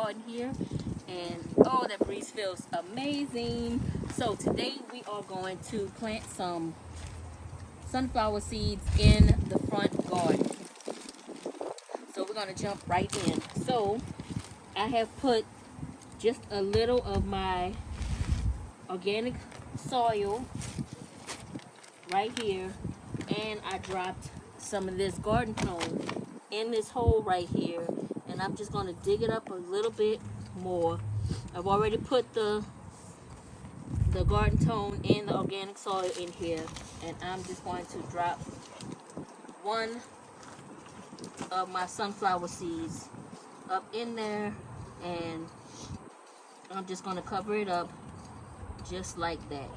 garden here, and oh, that breeze feels amazing. So today we are going to plant some sunflower seeds in the front garden. So we're going to jump right in. So I have put just a little of my organic soil right here, and I dropped some of this garden tone in this hole right here, and I'm just going to dig it up a little bit more. I've already put the garden tone and the organic soil in here, and I'm just going to drop one of my sunflower seeds up in there, and I'm just going to cover it up just like that.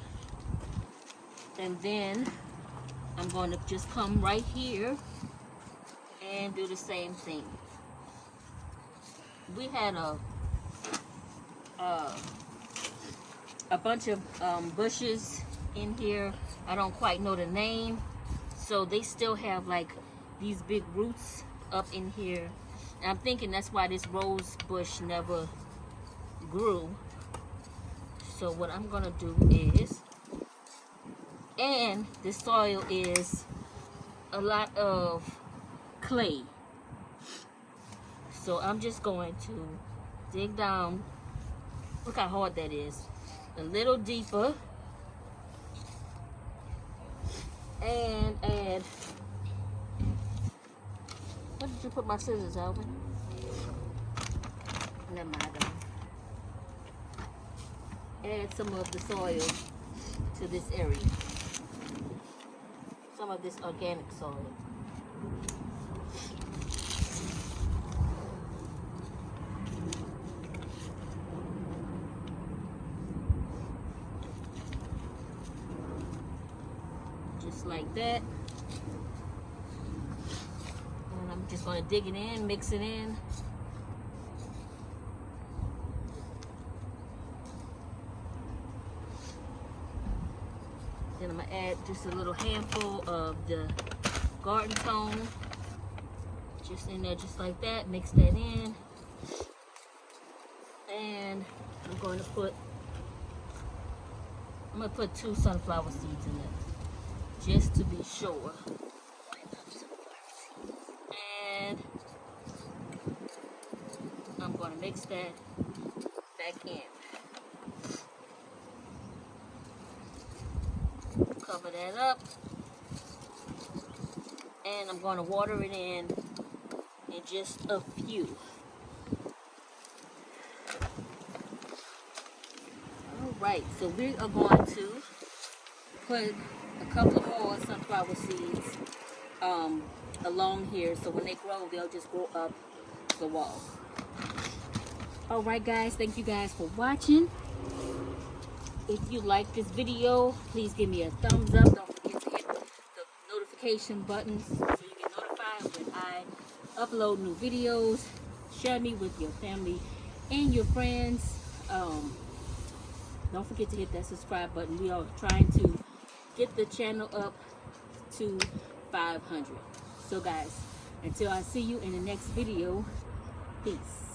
And then I'm going to just come right here and do the same thing. We had a bunch of bushes in here. I don't quite know the name, so they still have like these big roots up in here, and I'm thinking that's why this rose bush never grew. So what I'm gonna do is, and this soil is a lot of clay, so I'm just going to dig down. Look how hard that is. A little deeper, and add. What did you put my scissors, Alvin? Never mind. Add some of the soil to this area. Some of this organic soil. Just like that. And I'm just going to dig it in, mix it in. Then I'm going to add just a little handful of the garden tone. Just in there, just like that. Mix that in. And I'm going to put 2 sunflower seeds in there, just to be sure. And I'm going to mix that back in. Cover that up, and I'm going to water it in just a few. Alright, so we are going to put a couple more sunflower seeds along here, so when they grow, they'll just grow up the wall. Alright guys, thank you guys for watching. If you like this video, please give me a thumbs up. Don't forget to hit the notification button so you get notified when I upload new videos. Share me with your family and your friends. Don't forget to hit that subscribe button. We are trying to get the channel up to 500. So guys, until I see you in the next video, peace.